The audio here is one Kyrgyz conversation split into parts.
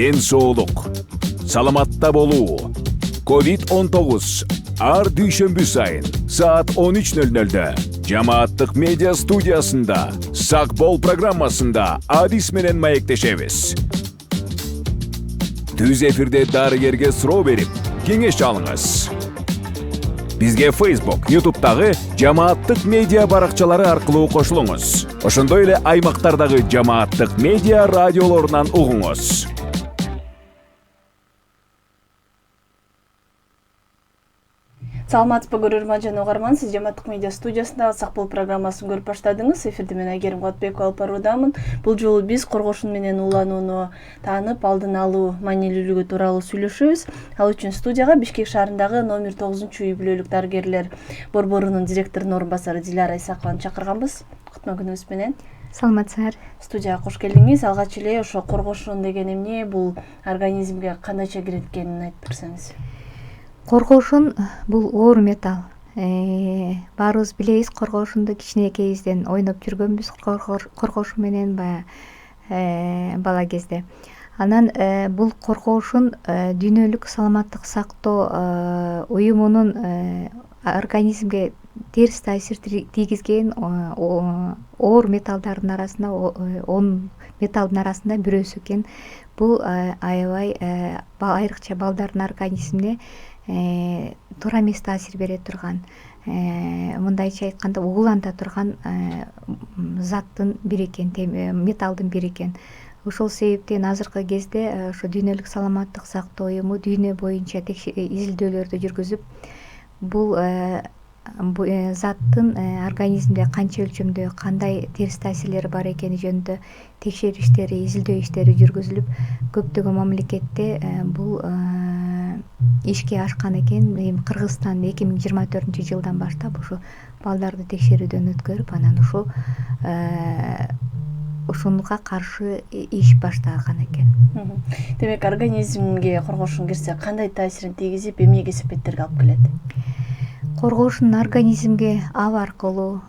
ден соолук, саламатта болуу. COVID-19 ар дүйшөмбү сайын саат 13:00 Жамааттык медиа студиясында Сак бол программасында Адис менен маектешебиз. Түз эфирде дарыгерге суроо берип, кеңеш алыңыз. Бизге Facebook, YouTube'дагы жамааттык медиа баракчалары аркылуу кошулуңуз. Ошондой эле аймактардагы жамааттык медиа радиолорунан угуңуз. Саламатсызбы көрөрман жана угарман, сиз жамааттык медиа студиясындагы Сак бол программасын көрүп баштадыңыз. Эфирде мен Айгерим Куатбекова алып баруудамын. Бул жолу биз коргошун менен ууланууну таанып, алдын алуу маанилүүлүгү тууралуу сүйлөшөбүз. Ал үчүн студияга Бишкек шаарындагы номер 9-үй үй-бүлөлүк дарыгерлер борборунун директорунун орун басары Диляра Исакованы чакырганбыз. Кутман күнүңүз менен. Саламатсыздар. Студияга кош келдиңиз. Алгач эле ошо коргошун деген эмне, бул организмге кандайча кирет экенин айтып берсеңиз. Коргошун бул оор металл. Баарыбыз билебиз, коргошунду кичинекейибизден ойноп жүргөнбүз, коргошун менен бала кезде. Анан бул коргошун дүйнөлүк саламаттык сактоо уюмунун организмге терс таасир тийгизген оор металлдардын арасында 10 металлдын арасында бирөөсү экен. Бул аябай айрыкча балдардын организмине туура эмес таасир бере турган, мындайча айтканда угуланта турган заттын бири экен, металлдын бири экен. Ошол себептен азыркы кезде ошо дүйнөлүк саламаттык сактоо уюму дүйнө боюнча изилдөөлөрдү жүргүзүп, бул заттын организмде канча өлчөмдө кандай терс таасирлери бар экени жөнүндө текшерүү иштери, изилдөө иштери жүргүзүлүп, көптөгөн мамлекетте бул ишке ашкан экен. Кыргызстан 2024-жылдан баштап ушу балдарды текшерүүдөн өткөрүп, анан ушунга каршы иш баштаган экен. Демек, организмге коргошун кирсе кандай таасирин тийгизип, эмне кесепеттерге алып келет? Коргошун организмге аба аркылуу,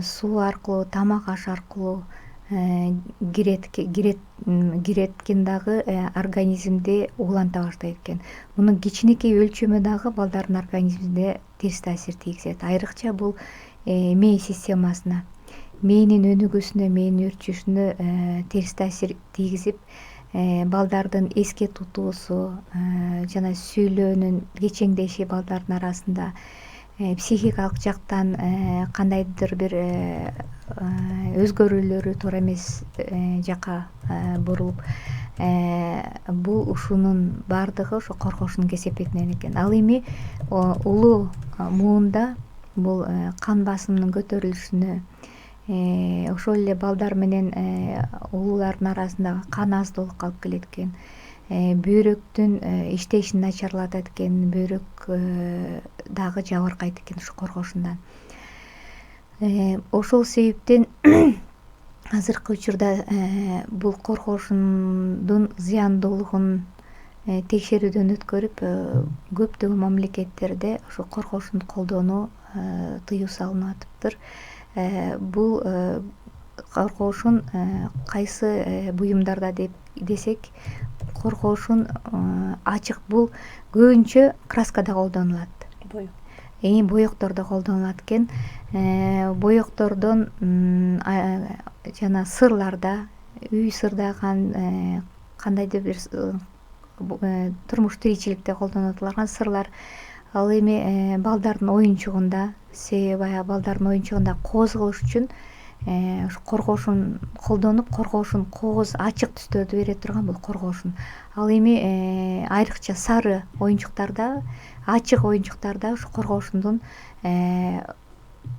суу аркылуу, тамак аш аркылуу кирет экен дагы, организмди угуланта баштайт экен. Мунун кичинекей өлчөмү дагы балдардын организмине терс таасир тийгизет. Айрыкча бул мээ системасына, мээнин өнүгүүсүнө, мээнин өрчүшүнө терс таасир тийгизип, балдардын эске тутуусу жана сүйлөөнүн кечеңдеши балдардын арасында, психикалык жактан кандайдыр бир өзгөрүүлөрү туура эмес жакка бурулуп, бул ушунун баардыгы ошо коргошунун кесепетинен экен. Ал эми улуу муунда бул кан басымынын көтөрүлүшүнө, ошол эле балдар менен улуулардын арасындагы кан аздуулукка алып келет экен. Бөйрөктүн иштешин начарлатат экен, бөйрөк дагы жабыркайт экен ушу коргошундан. Ошол себептен азыркы учурда бул коргошундун зыяндуулугун текшерүүдөн өткөрүп, көптөгөн мамлекеттерде ошо коргошун колдонуу тыюу салынып атыптыр. Бул коргошун кайсы буюмдарда десек, коргошун ачык, бул көбүнчө краскада колдонулат. Боектордо колдонулат экен. Боектордон жана сырларда, үй сырдаган, кандайдыр бир турмуш тиричиликте колдонулат сырлар. Ал эми балдардын оюнчугунда, себеби баягы балдардын оюнчугунда кооз кылыш үчүн коргошун колдонуп, коргошун кооз ачык түстөрдү бере турган бул коргошун. Ал эми айрыкча сары оюнчуктарда, ачык оюнчуктарда ушу коргошундун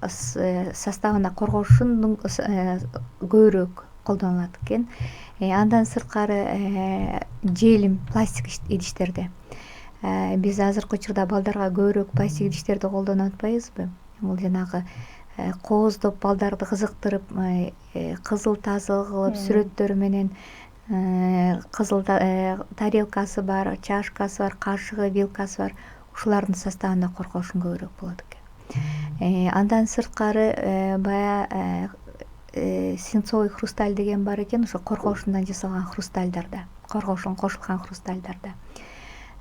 составына коргошундун көбүрөөк колдонулат экен. Андан сырткары желим, пластик идиштерде. Биз азыркы учурда балдарга көбүрөөк пластик идиштерди колдонуп атпайбызбы? Бул жанагы кооздоп балдарды кызыктырып, кызыл тазы кылып, сүрөттөрү менен кызыл тарелкасы бар, чашкасы бар, кашыгы, вилкасы бар. Ушулардын составында коргошун көбүрөөк болот экен. Андан сырткары бая свинцовый хрусталь деген бар экен, ошо коргошундан жасалган хрустальдарда коргоошун кошулган хрустальдарда,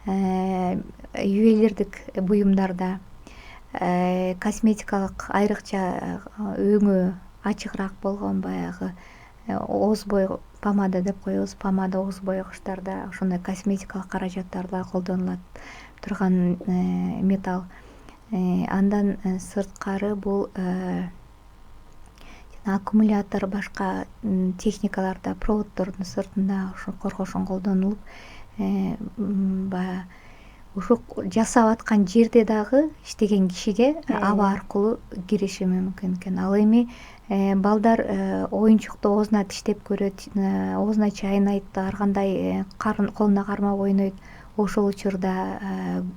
ювелирдик буюмдарда, косметикалык айрыкча өңү ачыгыраак болгон баягы ооз бой помада деп коебуз, помада ооз боегучтарда, ошондой косметикалык каражаттарда колдонулат турган металл. Андан сырткары бул аккумулятор, башка техникаларда, проводдордун сыртында ошо коргоошун колдонулуп, баягы ушу жасап аткан жерде дагы иштеген кишиге аба аркылуу кириши мүмкүн экен. Ал эми балдар оюнчукту оозуна тиштеп көрөт, оозуна чайнайт, ар кандай колуна кармап ойнойт. Ошол учурда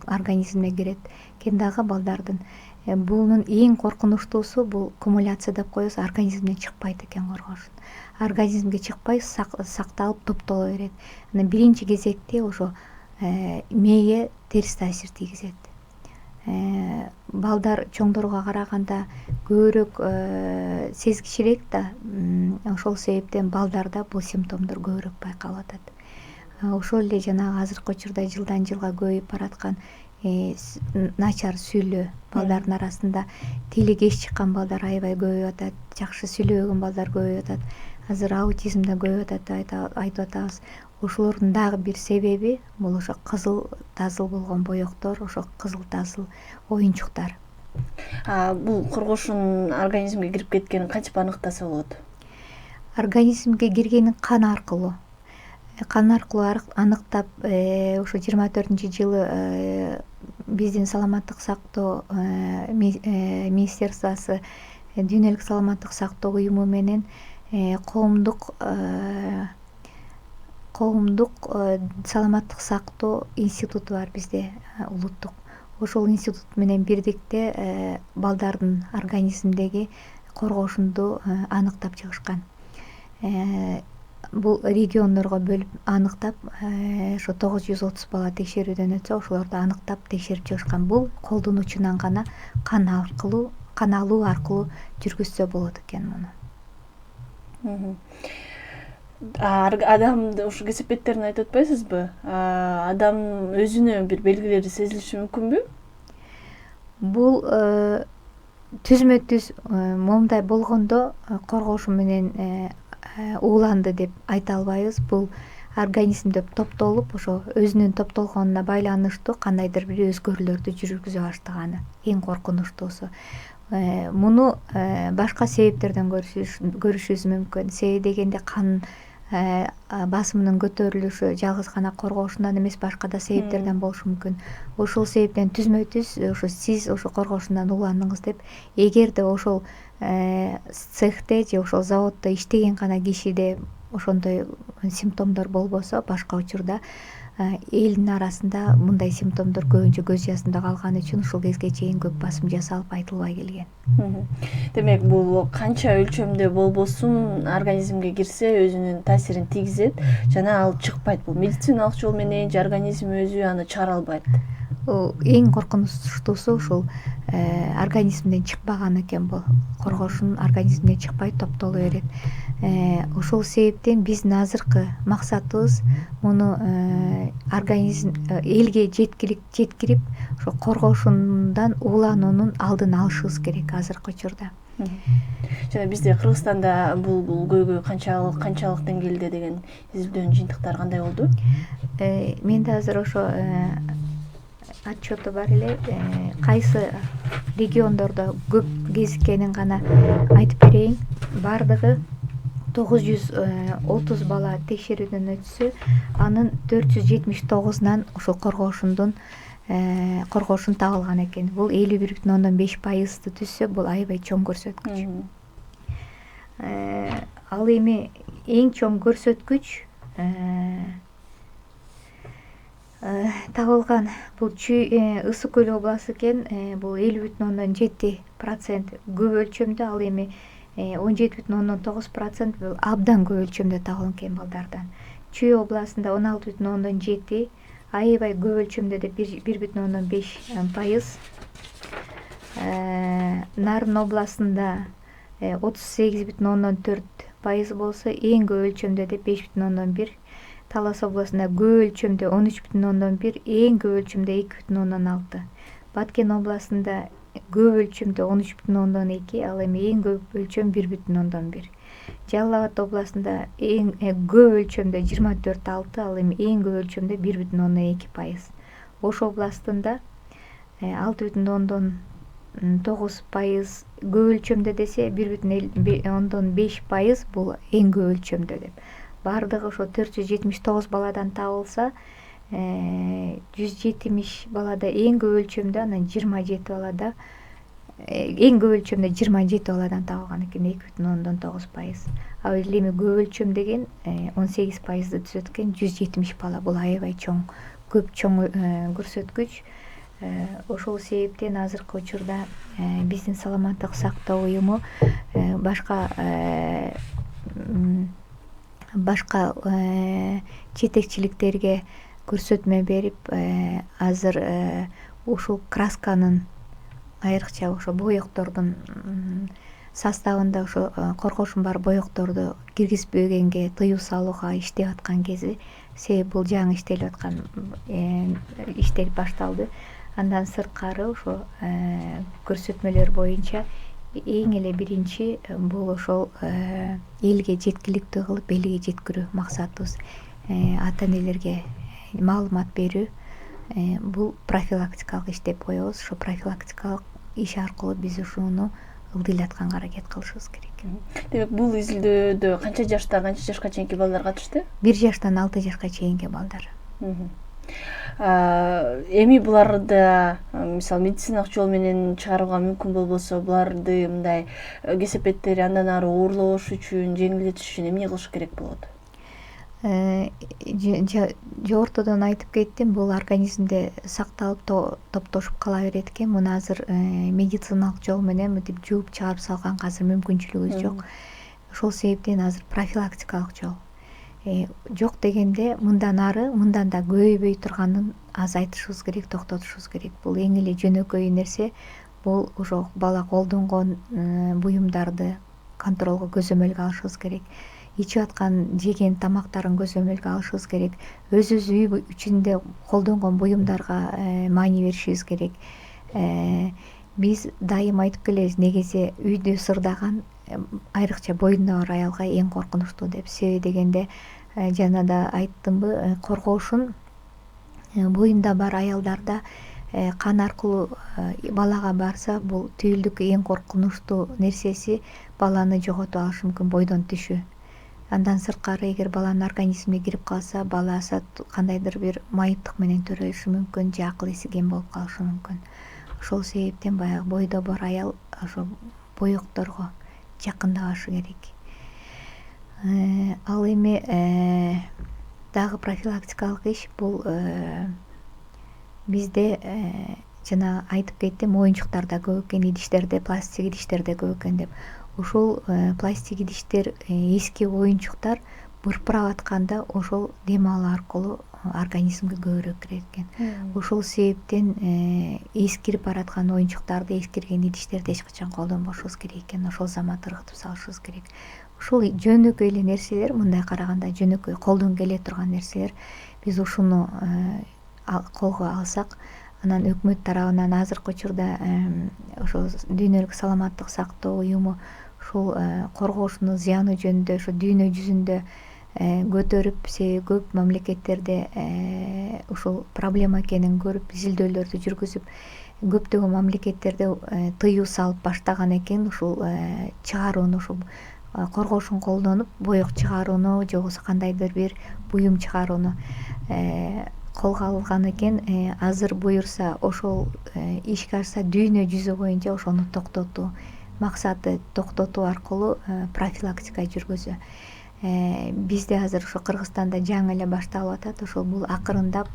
организмине кирет экен дагы балдардын. Бунун эң коркунучтуусу бул кумуляция деп коебуз, организмден чыкпайт экен коргоошун. Организмге чыкпай сакталып топтоло берет. Анан биринчи кезекте ошо мээге терс таасир тийгизет. Балдар чоңдорго караганда көбүрөөк сезгичирээк да, ошол себептен балдарда бул симптомдор көбүрөөк байкалып атат. Ошол эле жанагы азыркы учурда жылдан жылга көбөйүп бараткан начар сүйлөө балдардын арасында, тили кеч чыккан балдар аябай көбөйүп атат, жакшы сүйлөбөгөн балдар көбөйүп атат. Азыр аутизм да көбөйүп атат деп айтып атабыз. Ошолордун дагы бир себеби бул ошо кызыл тазыл болгон боектор, ошо кызыл тазыл оюнчуктар. Бул коргоошун организмге кирип кеткенин кантип аныктаса болот? Организмге киргенин кан аркылуу аныктап, ошо 24-жылы биздин саламаттык сактоо министерствосу, дүйнөлүк саламаттык сактоо уюму менен коомдук саламаттык сактоо институту бар бизде, улуттук. Ошол институт менен бирдикте балдардын организминдеги коргоошунду аныктап чыгышкан. Бул региондорго бөлүп аныктап, ошо 930 бала текшерүүдөн өтсө, ошолорду аныктап текшерип чыгышкан. Бул колдонуучунан гана кан алуу аркылуу жүргүзсө болот экен муну. Адам ушу кесепеттерин айтып атпайсызбы? Адам өзүнө бир белгилери сезилиши мүмкүнбү? Бул түзмө түз момундай болгондо коргоошун менен ууланды деп айта албайбыз. Бул организмде топтолуп, ошо өзүнүн топтолгонуна байланыштуу кандайдыр бир өзгөрүүлөрдү жүргүзө баштаганы эң коркунучтуусу. Муну башка себептерден көрүшүбүз мүмкүн. Себеби дегенде кан басымынын көтөрүлүшү жалгыз гана коргоошундан эмес, башка да себептерден болушу мүмкүн. Ошол себептен түзмө түз ошо сиз ошо коргоошундан ууландыңыз деп, эгерде ошол цехте же ошол заводдо иштеген гана кишиде ошондой симптомдор болбосо, башка учурда элдин арасында мындай симптомдор көбүнчө көз жаздында калган үчүн ушул кезге чейин көп басым жасалып айтылбай келген. Демек, бул канча өлчөмдө болбосун организмге кирсе өзүнүн таасирин тийгизет жана ал чыкпайт. Бул медициналык жол менен же организм өзү аны чыгара албайт. Эң коркунучтуусу ушул организмден чыкпаган экен. Бул коргоошун организмден чыкпай топтоло берет. Ошол себептен биздин азыркы максатыбыз муну организм элге жеткирип, ошо коргоошундан уулануунун алдын алышыбыз керек азыркы учурда. Жана бизде Кыргызстанда бул көйгөй канчалык деңгээлде деген изилдөөнүн жыйынтыктары кандай болду? Менде азыр ошо отчету бар эле, кайсы региондордо көп кезиккенин гана айтып берейин. Бардыгы 930 бала текшерүүдөн өтсө, анын 479унан ошол коргоошун табылган экен. Бул 51,5%-ды түзсө, бул аябай чоң көрсөткүч. Ал эми эң чоң көрсөткүч табылган бул Ысык көл областы экен. Бул 50,7% көп өлчөмдө, ал эми 17,9% бул абдан көп өлчөмдө табылган экен балдардан. Чүй областында 16,7%, аябай көп өлчөмдө деп 1,5%. Нарын областында 38,4% болсо, эң көп өлчөмдө деп 5,1%. Талас областында көп өлчөмдө 13,1, эң көп өлчөмдө 2,6. Баткен областында көп өлчөмдө 13,2, ал эми эң көп өлчөм 1,1. Жалал Абад областында эң көп өлчөмдө 24,6, ал эми эң көп өлчөмдө 1,2%. Ош областында 6,9% көп өлчөмдө десе 1,5% бул эң көп өлчөмдө деп. Бардыгы ошо 479 баладан табылса, 170 балада эң көп өлчөмдө, анан 27 балада эң көп өлчөмдө 27 баладан табылган экен, 2,9%. Ал эми көп өлчөм деген 18%ды түзөткөн 170 бала. Бул аябай чоң, көп чоң көрсөткүч. Ошол себептен азыркы учурда биздин саламаттык сактоо уюму башка жетекчиликтерге көрсөтмө берип, азыр ушул красканын, айрыкча ошо боектордун составында ошо коргошун бар боекторду киргизбегенге тыюу салууга иштеп аткан кези, себеби бул жаңы иштелип аткан иштер башталды. Андан сырткары ошо көрсөтмөлөр боюнча эң эле биринчи бул ошол элге жеткиликтүү кылып, элге жеткирүү максатыбыз. Ата-энелерге маалымат берүү, бул профилактикалык иш деп коебуз. Ошо профилактикалык иш аркылуу биз ушуну ылдыйлатканга аракет кылышыбыз керек. Демек бул изилдөөдө канча жашка чейинки балдар катышты? 1 жаштан 6 жашка чейинки балдар. Эми буларды мисалы медициналык жол менен чыгарууга мүмкүн болбосо, буларды мындай кесепеттери андан ары оорлобош үчүн, жеңилдетиш үчүн эмне кылыш керек болот? Жогортодон айтып кеттим, бул организмде сакталып топтошуп кала берет экен. Муну азыр медициналык жол менен мынтип жууп чыгарып салганга азыр мүмкүнчүлүгүбүз жок. Ошол себептен азыр профилактикалык жол. Жок дегенде мындан да көбөйбөй турганын азайтышыбыз керек, токтотушубуз керек. Бул эң эле жөнөкөй нерсе. Бул ошо бала колдонгон буюмдарды контролго, көзөмөлгө алышыбыз керек. Ичип аткан, жеген тамактарын көзөмөлгө алышыбыз керек. Өзүбүз үй ичинде колдонгон буюмдарга маани беришибиз керек. Биз дайым айтып келебиз, негизи үйдө сырдаган, айрыкча боюнда бар аялга эң коркунучтуу деп. Себеби дегенде жана да айттымбы, коргоошун боюнда бар аялдарда кан аркылуу балага барса, бул түйүлдүк эң коркунучтуу нерсеси баланы жоготуп алышы мүмкүн, бойдон түшүү. Андан сырткары, эгер баланын организмине кирип калса, баласы кандайдыр бир майыптык менен төрөлүшү мүмкүн, же акыл эси кем болуп калышы мүмкүн. Ошол себептен баягы бойдо бар аял ошо боекторго жакындабашы керек. Ал эми дагы профилактикалык иш бул бизде жана айтып кеттим, оюнчуктарда көп экен, идиштерде, пластик идиштерде көп экен деп. Ушул пластик идиштер, эски оюнчуктар бырпырап атканда ошол дем алуу аркылуу организмге көбүрөөк кирет экен. Ошол себептен эскирип бараткан оюнчуктарды, эскирген идиштерди эч качан колдонбошубуз керек экен. Ошол замат ыргытып салышыбыз керек. Ушул жөнөкөй эле нерселер, мындай караганда жөнөкөй, колдон келе турган нерселер. Биз ушуну колго алсак, анан өкмөт тарабынан азыркы учурда ошо дүйнөлүк саламаттык сактоо уюму ушул коргоошунун зыяны жөнүндө ошо дүйнө жүзүндө көтөрүп, себеби көп мамлекеттерде ушул проблема экенин көрүп, изилдөөлөрдү жүргүзүп, көптөгөн мамлекеттерде тыюу салып баштаган экен. Ушул чыгарууну, ушул коргоошун колдонуп, боек чыгарууну же болбосо кандайдыр бир буюм чыгарууну колго алган экен. Азыр буюрса, ошол ишке ашса, дүйнө жүзү боюнча ошону токтотуу максаты, токтотуу аркылуу профилактика жүргүзүү. Бизде азыр ошо Кыргызстанда жаңы эле башталып атат. Ошол бул акырындап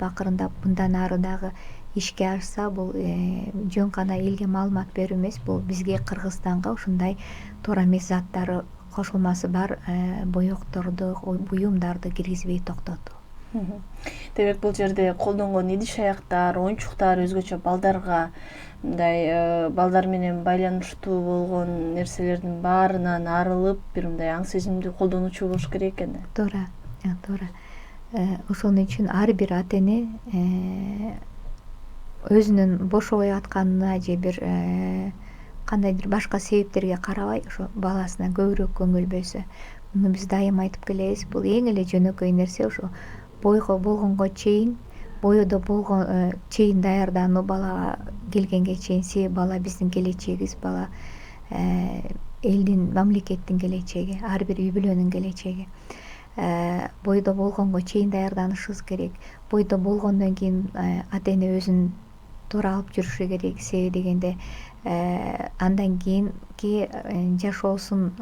мындан ары дагы ишке ашса, бул жөн гана элге маалымат берүү эмес, бул бизге Кыргызстанга ушундай туура эмес заттары кошулмасы бар боекторду, буюмдарды киргизбей токтотуу. Демек бул жерде колдонгон идиш аяктар, оюнчуктар өзгөчө балдарга мындай балдар менен байланыштуу болгон нерселердин баарынан арылып, бир мындай аң сезимдүү колдонуучу болуш керек экен. Туура. Ошон үчүн ар бир ата эне өзүнүн бошобой атканына же бир кандайдыр башка себептерге карабай ошо баласына көбүрөөк көңүл бөлсө, муну биз дайыма айтып келебиз. Бул эң эле жөнөкөй нерсе. Ошо бойго болгонго чейин, боюда болгон чейин даярдануу, балага келгенге чейин. Себеби бала биздин келечегибиз, бала элдин, мамлекеттин келечеги, ар бир үй бүлөнүн келечеги. Бойдо болгонго чейин даярданышыбыз керек. Бойдо болгондон кийин ата эне өзүн туура алып жүрүшү керек. Себеби дегенде андан кийинки жашоосун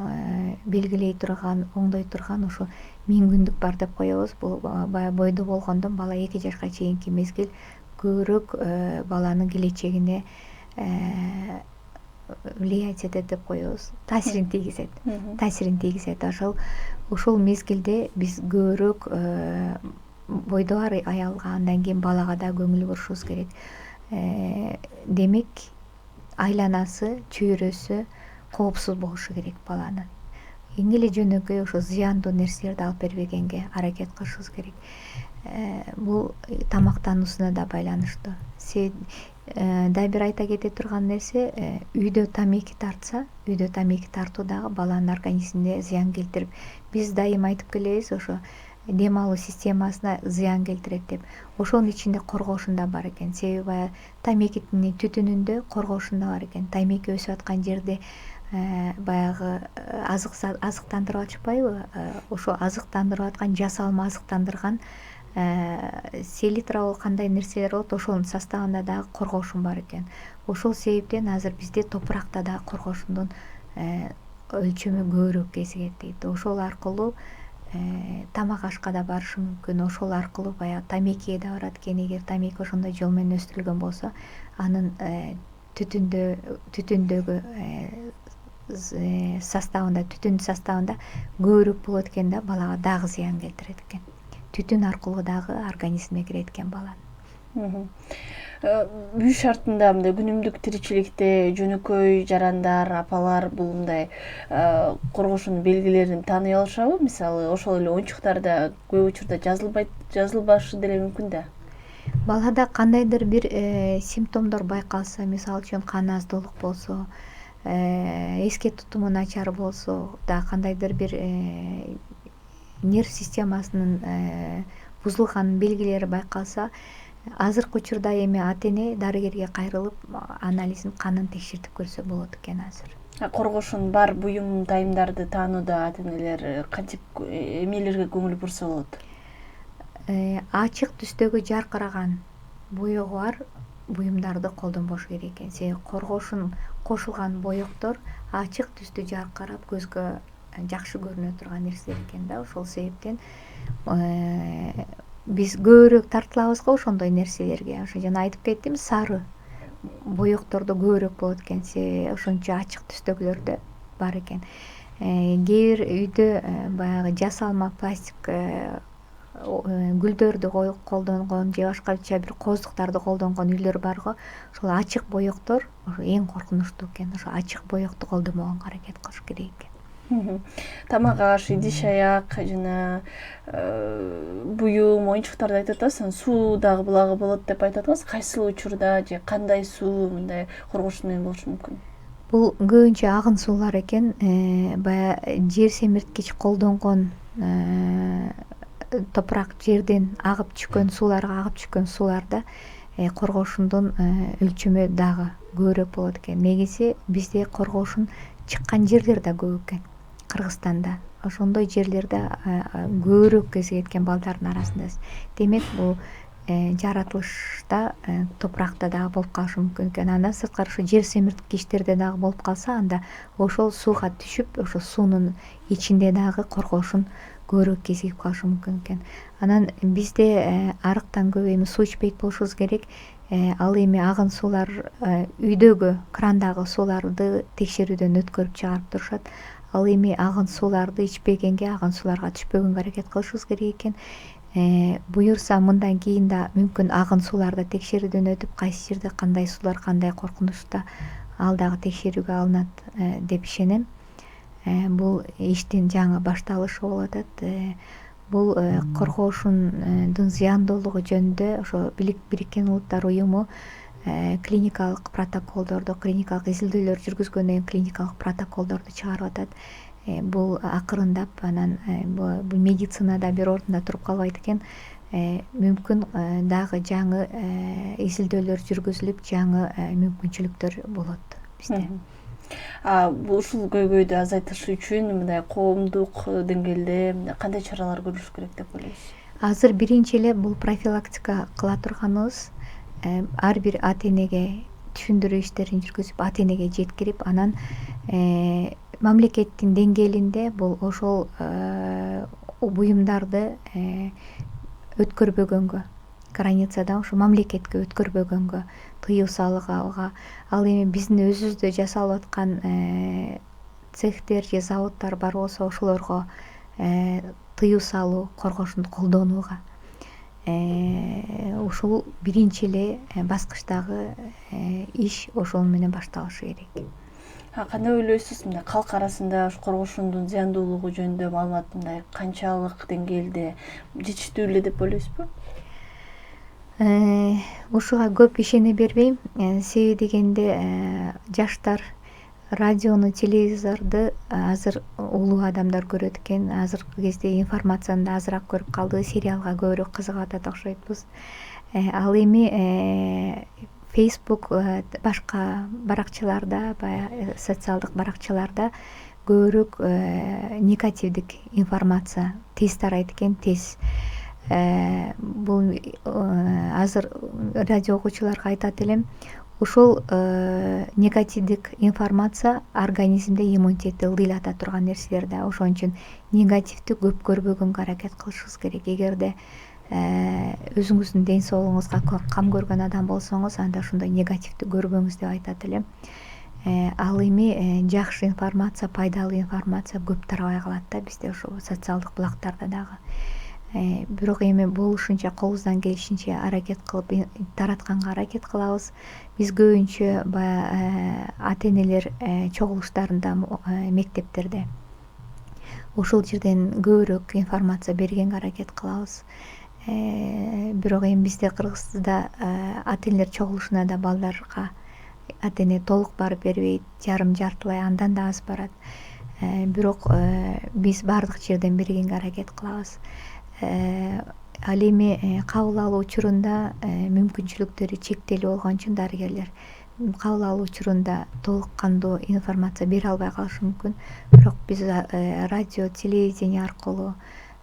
белгилей турган, оңдой турган ошо 1000 күндүк бар деп коебуз. Бул баягы бойдо болгондон бала 2 жашка чейинки мезгил көбүрөөк баланын келечегине влиять этет деп коебуз. Таасирин тийгизет. Ошол мезгилде биз көбүрөөк бойдо бар аялга, андан кийин балага да көңүл бурушубуз керек. Демек айланасы, чөйрөсү коопсуз болушу керек баланын. Эң эле жөнөкөй ошо зыяндуу нерселерди алып бербегенге аракет кылышыбыз керек. Бул тамактануусуна да байланыштуу. Дагы бир айта кете турган нерсе, үйдө тамеки тартса, үйдө тамеки тартуу дагы баланын организмине зыян келтирип, биз дайыма айтып келебиз, ошо дем алуу системасына зыян келтирет деп. Ошонун ичинде коргоошун да бар экен. Себеби баягы тамекинин түтүнүндө коргоошун да бар экен. Тамеки өсүп аткан жерде баягы азыктандырып атышпайбы? Ошо азыктандырып аткан, жасалма азыктандырган селитра болуп кандай нерселер болот, ошонун составында дагы коргоошун бар экен. Ошол себептен азыр бизде топуракта дагы коргоошундун өлчөмү көбүрөөк кезигет дейт. Ошол аркылуу тамак ашка да барышы мүмкүн. Ошол аркылуу баягы тамекиге да барат экен. Эгер тамеки ошондой жол менен өстүрүлгөн болсо, анын түтүндөгү составында, түтүн составында көбүрөөк болот экен да, балага дагы зыян келтирет экен. Түтүн аркылуу дагы организмине кирет экен баланын. Үй шартында мындай күнүмдүк тиричиликте жөнөкөй жарандар, апалар бул мындай коргоошунун белгилерин тааный алышабы? Мисалы, ошол эле оюнчуктарда көп учурда жазылбашы деле мүмкүн да. Балада кандайдыр бир симптомдор байкалса, мисалы үчүн кан аздуулук болсо, эске тутуму начар болсо, да кандайдыр бир нерв системасынын бузулганын белгилери байкалса, азыркы учурда эми ата эне дарыгерге кайрылып анализин, канын текшертип көрсө болот экен азыр. Коргоошунун бар буюм тайымдарды таанууда ата энелер кантип эмелерге көңүл бурса болот? Ачык түстөгү жаркыраган боёгу бар буюмдарды колдонбош керек экен. Себеби коргоошун кошулган боектор ачык түстүү жаркырап көзгө жакшы көрүнө турган нерселер экен да. Ошол себептен биз көбүрөөк тартылабыз го ошондой нерселерге. Ошо жана айтып кеттим, сары боектордо көбүрөөк болот экен. Себеби ошончо ачык түстөгүлөрдө бар экен. Кээ бир үйдө баягы жасалма пластик гүлдөрдү колдонгон же башкача бир кооздуктарды колдонгон үйлөр бар го. Ошол ачык боектор ошо эң коркунучтуу экен. Ошо ачык боекту колдонбогонго аракет кылыш керек экен. Тамак аш, идиш аяк жана буюм, оюнчуктарды айтып атасың, суу дагы булагы болот деп айтып атасыз. Кайсыл учурда же кандай суу мындай коргоошун менен болушу мүмкүн? Бул көбүнчө агын суулар экен. Баягы жер семирткич колдонгон топурак жерден агып түшкөн сууларда коргоошундун өлчөмү дагы көбүрөөк болот экен. Негизи бизде коргоошун чыккан жерлер да көп экен. Кыргызстанда ошондой жерлерде көбүрөөк кезигет экен балдардын арасында. Демек бул жаратылышта топуракта дагы болуп калышы мүмкүн экен. Андан сырткары ошо жер семирткичтерде дагы болуп калса, анда ошол сууга түшүп, ошо суунун ичинде дагы коргоошун көбүрөөк кезигип калышы мүмкүн экен. Анан бизде арыктан көп эми суу ичпейт болушубуз керек. Ал эми агын суулар үйдөгү крандагы сууларды текшерүүдөн өткөрүп чыгарып турушат. Ал эми агын сууларды ичпегенге, агын сууларга түшпөгөнгө аракет кылышыбыз керек экен. Буюрса мындан кийин да мүмкүн агын сууларды текшерүүдөн өтүп, кайсы жерде кандай суулар, кандай коркунучта, ал дагы текшерүүгө алынат деп ишенем. Бул иштин жаңы башталышы болуп атат. бул коргоошундун зыяндуулугу жөнүндө ошо Бириккен Улуттар уюму клиникалык протоколдорду, клиникалык изилдөөлөр жүргүзгөндөн кийин клиникалык протоколдорду чыгарып атат. Бул акырындап анан бул медицинада бир ордунда туруп калбайт экен. Мүмкүн дагы жаңы изилдөөлөр жүргүзүлүп, жаңы мүмкүнчүлүктөр болот бизде. Ушул көйгөйдү азайтыш үчүн мындай коомдук деңгээлде кандай чаралар көрүлүш керек деп ойлойсуз? Азыр биринчи эле бул профилактика кыла турганыбыз ар бир ата энеге түшүндүрүү иштерин жүргүзүп, ата энеге жеткирип, анан мамлекеттин деңгээлинде бул ошол буюмдарды өткөрбөгөнгө, границадан ушу мамлекетке өткөрбөгөнгө тыюу салууга, ал эми биздин өзүбүздө жасалып аткан цехтер же заводдор бар болсо ошолорго тыюу салуу, коргоошунду колдонууга ушул биринчи эле баскычтагы иш ошол менен башталышы керек. Кандай ойлойсуз, мындай калк арасында коргоошундун зыяндуулугу жөнүндө маалымат мындай канчалык деңгээлде жетиштүү эле деп ойлойсузбу? Ушуга көп ишене бербейм. Себеби дегенде жаштар радиону, телевизорду азыр улуу адамдар көрөт экен. Азыркы кезде информацияны да азыраак көрүп калды, сериалга көбүрөөк кызыгып атат окшойбуз. Ал эми Facebook, башка баракчаларда, баягы социалдык баракчаларда көбүрөөк негативдик информация тез тарайт экен, тез. Бул азыр радио угуучуларга айтат элем, ушул негативдик информация организмде иммунитетти ылдыйлата турган нерселер да. Ошон үчүн негативди көп көрбөгөнгө аракет кылышыбыз керек. Эгерде өзүңүздүн ден соолугуңузга кам көргөн адам болсоңуз, анда ошондой негативди көрбөңүз деп айтат элем. Ал эми жакшы информация, пайдалуу информация көп тарабай калат да бизде ошо социалдык булактарда дагы. Бирок эми болушунча колубуздан келишинче аракет кылып таратканга аракет кылабыз. Биз көбүнчө баягы ата энелер чогулуштарында, мектептерде ошол жерден көбүрөөк информация бергенге аракет кылабыз. Бирок эми бизде Кыргызда ата энелер чогулушуна да балдарга ата эне толук барып бербейт, жартылай, андан да аз барат. Бирок биз баардык жерден бергенге аракет кылабыз. Ал эми кабыл алуу учурунда мүмкүнчүлүктөрү чектелүү болгон үчүн дарыгерлер кабыл алуу учурунда толук кандуу информация бере албай калышы мүмкүн. Бирок биз радио, телевидение аркылуу,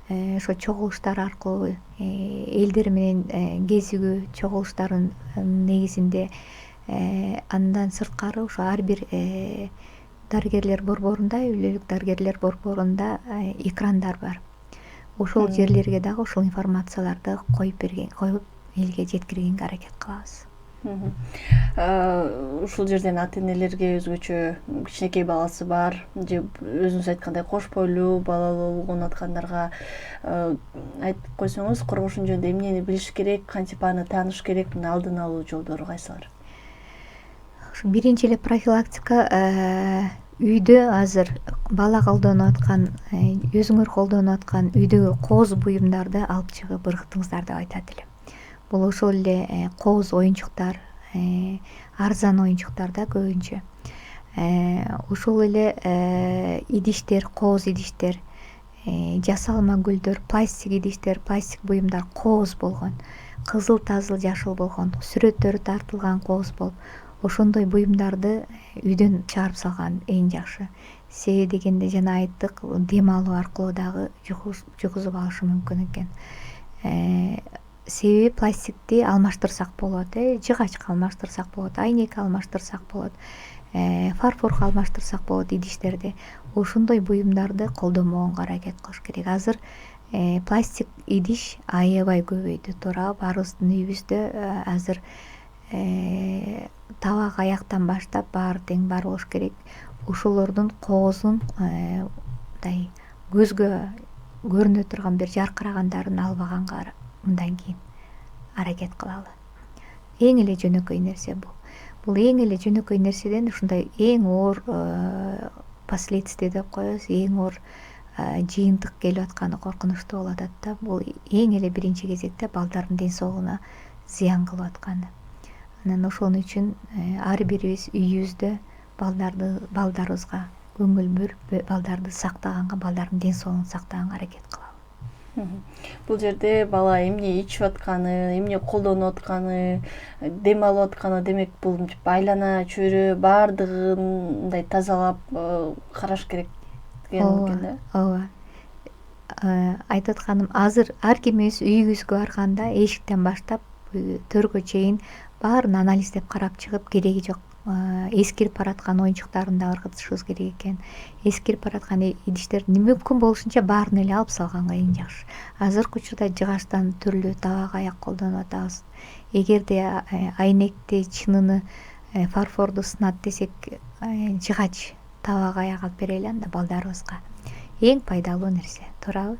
ошо чогулуштар аркылуу, элдер менен кезигүү чогулуштардын негизинде, андан сырткары ошо ар бир дарыгерлер борборунда, үй бүлөлүк дарыгерлер борборунда экрандар бар. Ошол жерлерге дагы ошол информацияларды коюп элге жеткиргенге аракет кылабыз. Ушул жерден ата энелерге өзгөчө кичинекей баласы бар же өзүңүз айткандай кош бойлуу, балалуу болгон аткандарга айтып койсоңуз, коргоошун жөнүндө эмнени билиш керек, кантип аны тааныш керек, мына алдын алуу жолдору кайсылар? Биринчи эле профилактика үйдө азыр бала колдонуп аткан, өзүңөр колдонуп аткан үйдөгү кооз буюмдарды алып чыгып ыргытыңыздар деп айтат элем. Бул ошол эле кооз оюнчуктар, арзан оюнчуктар да көбүнчө. Ошол эле идиштер, кооз идиштер, жасалма гүлдөр, пластик идиштер, пластик буюмдар кооз болгон, кызыл, тазыл, жашыл болгон, сүрөттөрү тартылган кооз болуп, ошондой буюмдарды үйдөн чыгарып салган эң жакшы. Себеби дегенде жана айттык, дем алуу аркылуу дагы жугузуп алышы мүмкүн экен. Себеби пластикти алмаштырсак болот, жыгачка алмаштырсак болот, айнек алмаштырсак болот, фарфорго алмаштырсак болот идиштерди. Ошондой буюмдарды колдонбогонго аракет кылыш керек. Азыр пластик идиш аябай көбөйдү, туура баарыбыздын үйүбүздө азыр табак аяктан баштап баары тең бар болуш керек. Ошолордун коозун мындай көзгө көрүнө турган бир жаркырагандарын албаганга мындан кийин аракет кылалы. Эң эле жөнөкөй нерсе бул. Бул эң эле жөнөкөй нерседен ушундай эң оор последствия деп коебуз, эң оор жыйынтык келип атканы коркунучтуу болуп атат да. Бул эң эле биринчи кезекте балдардын ден соолугуна зыян кылып атканы. Анан ошон үчүн ар бирибиз үйүбүздө балдарыбызга көңүл бөлүп, балдарды сактаганга, балдардын ден соолугун сактаганга аракет кылалы. Бул жерде бала эмне ичип атканы, эмне колдонуп атканы, дем алып атканы, демек бул айлана чөйрө баардыгын мындай тазалап караш керек деген экен да. Ооба. Айтып атканым, азыр ар кимибиз үйүбүзгө барганда эшиктен баштап төргө чейин баарын анализдеп карап чыгып, кереги жок эскирип бараткан оюнчуктарын да ыргытышыбыз керек экен. Эскирип бараткан идиштерди мүмкүн болушунча баарын эле алып салганга эң жакшы. Азыркы учурда жыгачтан түрлүү табак аяк колдонуп атабыз. Эгерде айнекти, чыныны, фарфорду сынат десек, жыгач табак аяк алып берели анда балдарыбызга. Эң пайдалуу нерсе, туурабы?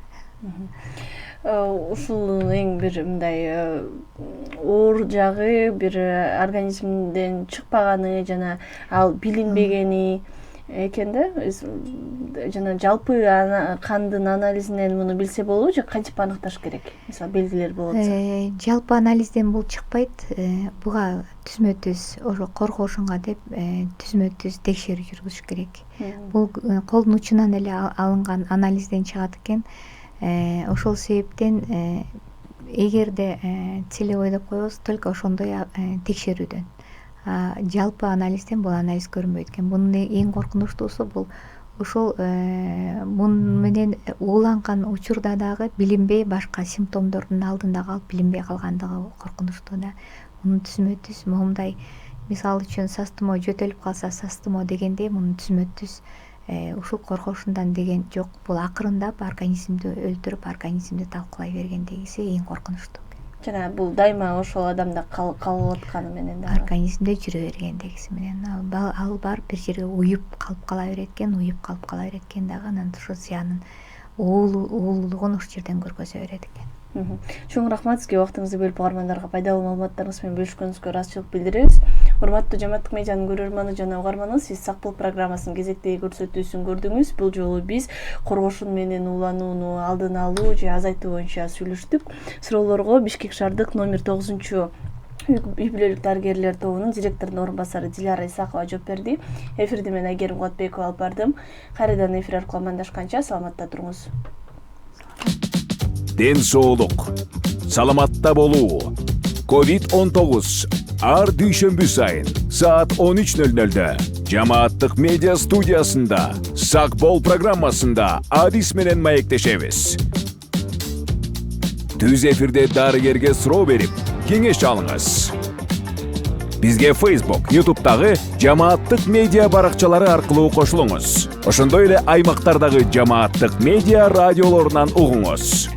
Ушул эң бир мындай оор жагы, бир организмден чыкпаганы жана ал билинбегени экен да. Жана жалпы кандын анализинен муну билсе болобу же кантип аныкташ керек? Мисалы белгилер болот. Жалпы анализден бул чыкпайт. Буга түзмө-түз ошо коргошунга деп түзмө-түз текшерүү жүргүзүш керек. Бул колдун учунан эле алынган анализден чыгат экен. Ошол себептен эгерде целевой деп коебуз, только ошондой текшерүүдөн. Жалпы анализден бул анализ көрүнбөйт экен. Бунун эң коркунучтуусу бул ошол муну менен ууланган учурда дагы билинбей башка симптомдордун алдында калып билинбей калгандыгы коркунучтуу да. Муну түзмө-түз моундай, мисалы үчүн састымо жөтөлүп калса, састымо дегендей муну түзмө-түз ушул коргошундан деген жок. Бул акырындап организмди өлтүрүп, организмди талкалай бергендегиси эң коркунучтуу. Жана бул дайыма ошол адамда калып атканы менен да. Организмде жүрө бергендегиси менен ал бар бир жерге уюп калып кала берет экен дагы, анан ошо зыянын уулуулугун ошол жерден көргөзө берет экен. Чоң рахмат сизге, убактыңызды бөлүп угармандарга пайдалуу маалыматтарыңыз менен бөлүшкөнүңүзгө ыраазычылык билдиребиз. Урматтуу Жамааттык медианын көрөрманы жана угарманы, сиз Сак бол программасынын кезектеги көрсөтүүсүн көрдүңүз. Бул жолу биз коргошун менен ууланууну алдын алуу же азайтуу боюнча сүйлөштүк. Суроолорго Бишкек шаардык номер 9 үй бүлөлүк дарыгерлер тобунун директорунун орун басары Диляра Исакова жооп берди. Эфирди мен Айгерим Кубатбекова алып бардым. Кайрадан эфир аркылуу амандашканча саламатта туруңуз. Ден соолук, саламатта болуу. COVID-19 ар дүйшөмбү сайын саат 13:00-дө Жамааттык медиа студиясында Сак бол программасында адис менен маектешебиз. Түз эфирде дарыгерге суроо берип, кеңеш алыңыз. Бизге Facebook, YouTube'дагы Жамааттык медиа баракчалары аркылуу кошулуңуз. Ошондой эле аймактардагы Жамааттык медиа радиолорунан угуңуз.